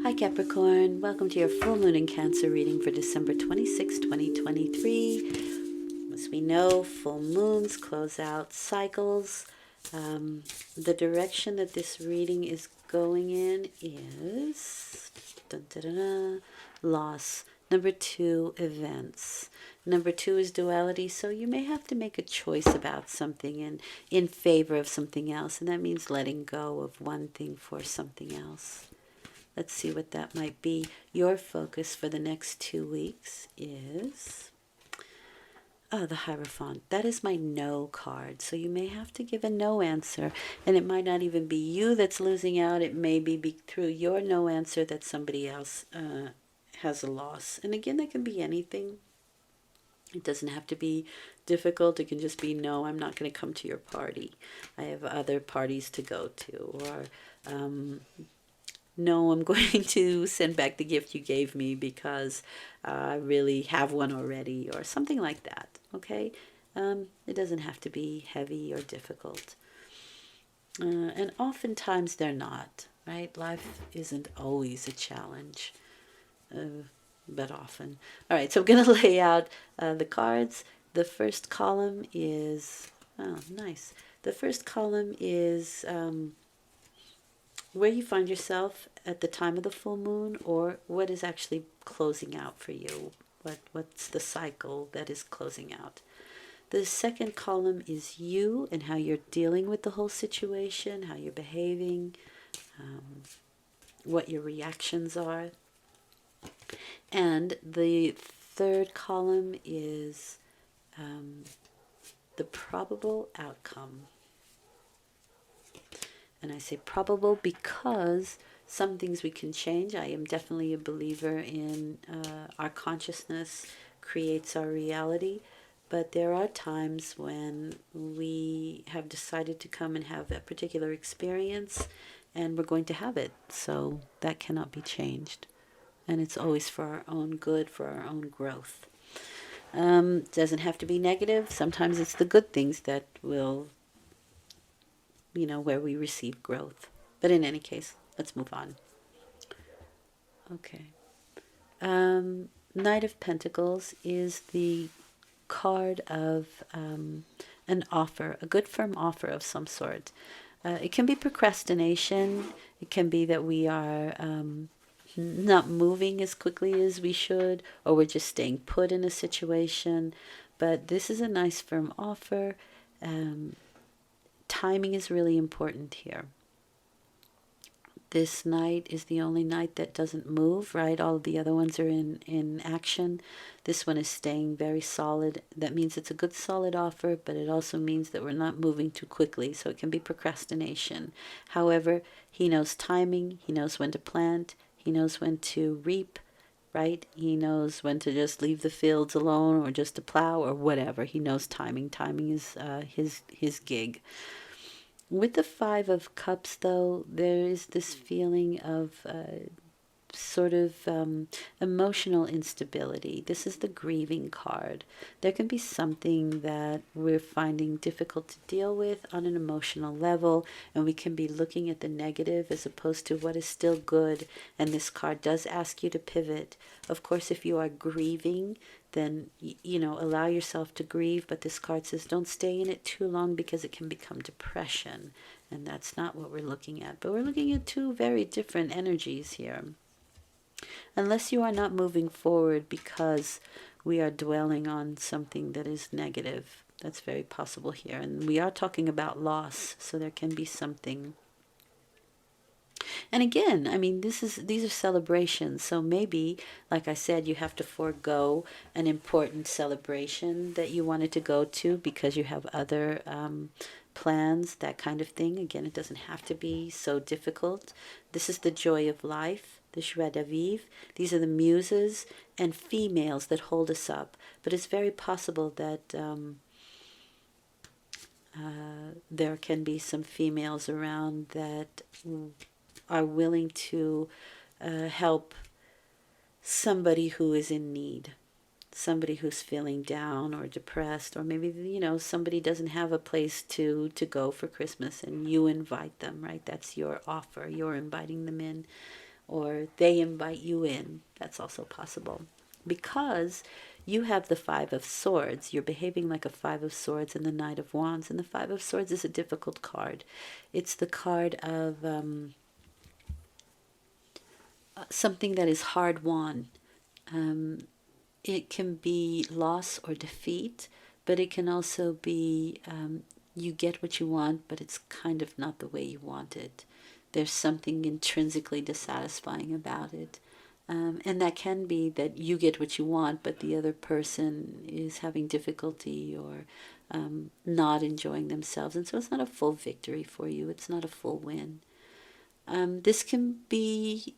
Hi Capricorn, welcome to your full moon in Cancer reading for December 26, 2023. As we know, full moons close out cycles. The direction that this reading is going in is dun, dun, dun, dun, loss. Number 2, events. Number 2 is duality, so you may have to make a choice about something and in favor of something else, and that means letting go of one thing for something else. Let's see what that might be. Your focus for the next 2 weeks is the Hierophant. That is my no card. So you may have to give a no answer. And it might not even be you that's losing out. It may be through your no answer that somebody else has a loss. And again, that can be anything. It doesn't have to be difficult. It can just be, no, I'm not going to come to your party. I have other parties to go to. Or no, I'm going to send back the gift you gave me because I really have one already, or something like that, okay? It doesn't have to be heavy or difficult. And oftentimes they're not, right? Life isn't always a challenge, but often. All right, so I'm going to lay out the cards. The first column is, oh, nice. The first column is where you find yourself at the time of the full moon, or what is actually closing out for you. What's the cycle that is closing out? The second column is you and how you're dealing with the whole situation, how you're behaving, what your reactions are. And the third column is the probable outcome. And I say probable because some things we can change. I am definitely a believer in our consciousness creates our reality. But there are times when we have decided to come and have a particular experience and we're going to have it. So that cannot be changed. And it's always for our own good, for our own growth. Doesn't have to be negative. Sometimes it's the good things that will, where we receive growth. But in any case, let's move on. Okay. Knight of Pentacles is the card of an offer, a good firm offer of some sort. It can be procrastination. It can be that we are not moving as quickly as we should, or we're just staying put in a situation. But this is a nice firm offer. Timing is really important here. This knight is the only knight that doesn't move, right? All of the other ones are in action. This one is staying very solid. That means it's a good solid offer, but it also means that we're not moving too quickly, so it can be procrastination. However, he knows timing. He knows when to plant. He knows when to reap, right? He knows when to just leave the fields alone or just to plow or whatever. He knows timing. Timing is his gig. With the Five of Cups, though, there is this feeling of sort of emotional instability. This is the grieving card. There can be something that we're finding difficult to deal with on an emotional level, and we can be looking at the negative as opposed to what is still good. And this card does ask you to pivot. Of course, if you are grieving, then allow yourself to grieve, but this card says don't stay in it too long because it can become depression, and that's not what we're looking at. But we're looking at two very different energies here. Unless you are not moving forward because we are dwelling on something that is negative, that's very possible here. And we are talking about loss, so there can be something. And again, I mean, these are celebrations. So maybe, like I said, you have to forego an important celebration that you wanted to go to because you have other plans, that kind of thing. Again, it doesn't have to be so difficult. This is the joy of life, the joie de vivre. These are the muses and females that hold us up. But it's very possible that there can be some females around that are willing to help somebody who is in need, somebody who's feeling down or depressed, or maybe somebody doesn't have a place to go for Christmas and you invite them, right? That's your offer. You're inviting them in. or they invite you in. That's also possible. Because you have the Five of Swords, you're behaving like a Five of Swords and the Knight of Wands. And the Five of Swords is a difficult card. It's the card of something that is hard won. It can be loss or defeat, but it can also be you get what you want, but it's kind of not the way you want it. There's something intrinsically dissatisfying about it. And that can be that you get what you want, but the other person is having difficulty or not enjoying themselves. And so it's not a full victory for you. It's not a full win. This can be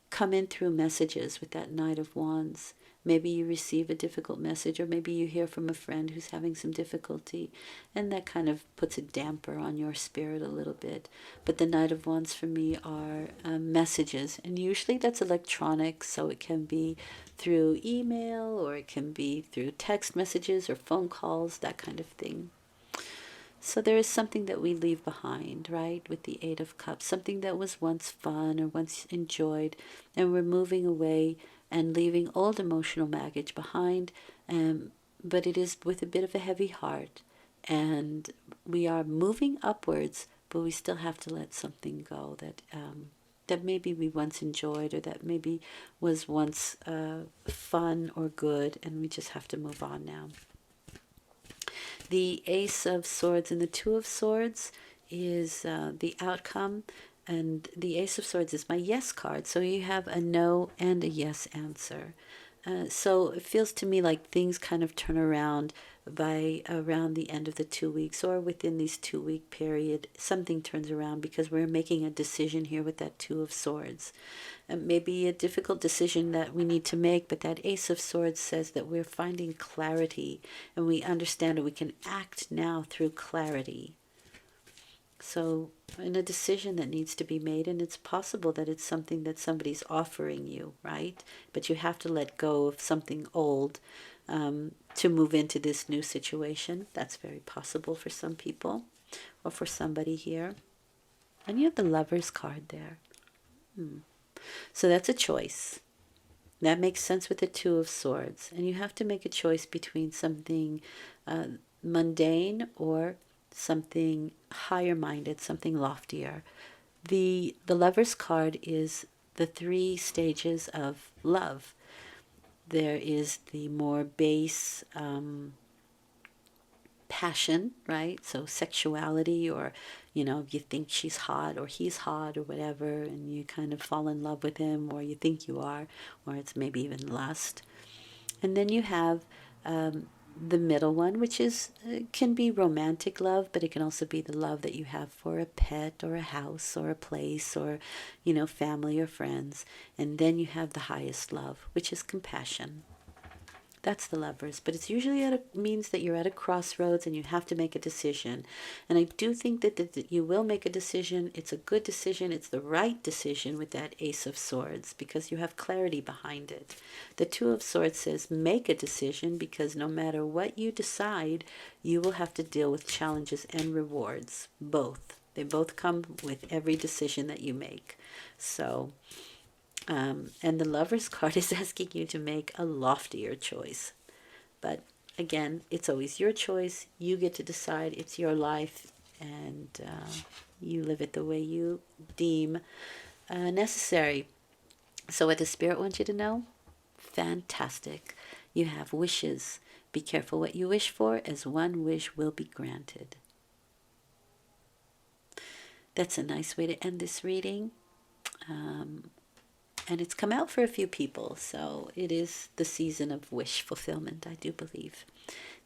come in through messages with that Knight of Wands. Maybe you receive a difficult message, or maybe you hear from a friend who's having some difficulty, and that kind of puts a damper on your spirit a little bit. But the Knight of Wands for me are messages, and usually that's electronic, so it can be through email, or it can be through text messages or phone calls, that kind of thing. So there is something that we leave behind, right, with the Eight of Cups, something that was once fun or once enjoyed, and we're moving away and leaving old emotional baggage behind, but it is with a bit of a heavy heart, and we are moving upwards, but we still have to let something go that maybe we once enjoyed, or that maybe was once fun or good, and we just have to move on now. The Ace of Swords and the Two of Swords is the outcome, and the Ace of Swords is my yes card. So you have a no and a yes answer. So it feels to me like things kind of turn around by around the end of the 2 weeks, or within these 2 week period, something turns around because we're making a decision here with that Two of Swords. Maybe a difficult decision that we need to make, but that Ace of Swords says that we're finding clarity and we understand that we can act now through clarity. So in a decision that needs to be made, and it's possible that it's something that somebody's offering you, right? But you have to let go of something old to move into this new situation. That's very possible for some people or for somebody here. And you have the Lover's card there. So that's a choice. That makes sense with the Two of Swords. And you have to make a choice between something mundane or something higher minded, something loftier. The Lover's card is the 3 stages of love. There is the more base passion, right? So sexuality, or you think she's hot or he's hot or whatever, and you kind of fall in love with him, or you think you are, or it's maybe even lust. And then you have the middle one, which is can be romantic love, but it can also be the love that you have for a pet or a house or a place, or family or friends. And then you have the highest love, which is compassion. That's the Lovers, but it's usually means that you're at a crossroads and you have to make a decision. And I do think that you will make a decision. It's a good decision. It's the right decision with that Ace of Swords, because you have clarity behind it. The Two of Swords says make a decision, because no matter what you decide, you will have to deal with challenges and rewards. Both. They both come with every decision that you make. So and the Lover's card is asking you to make a loftier choice. But again, it's always your choice. You get to decide. It's your life, and you live it the way you deem necessary. So what the Spirit wants you to know? Fantastic. You have wishes. Be careful what you wish for, as one wish will be granted. That's a nice way to end this reading. And it's come out for a few people, so it is the season of wish fulfillment, I do believe.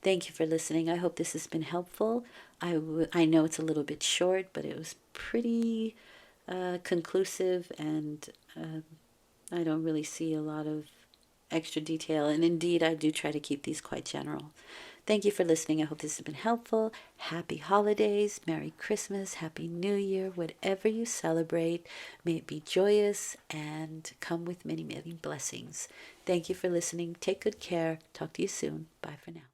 Thank you for listening. I hope this has been helpful. I know it's a little bit short, but it was pretty conclusive, and I don't really see a lot of extra detail. And indeed, I do try to keep these quite general. Thank you for listening. I hope this has been helpful. Happy holidays, Merry Christmas, Happy New Year, whatever you celebrate. May it be joyous and come with many, many blessings. Thank you for listening. Take good care. Talk to you soon. Bye for now.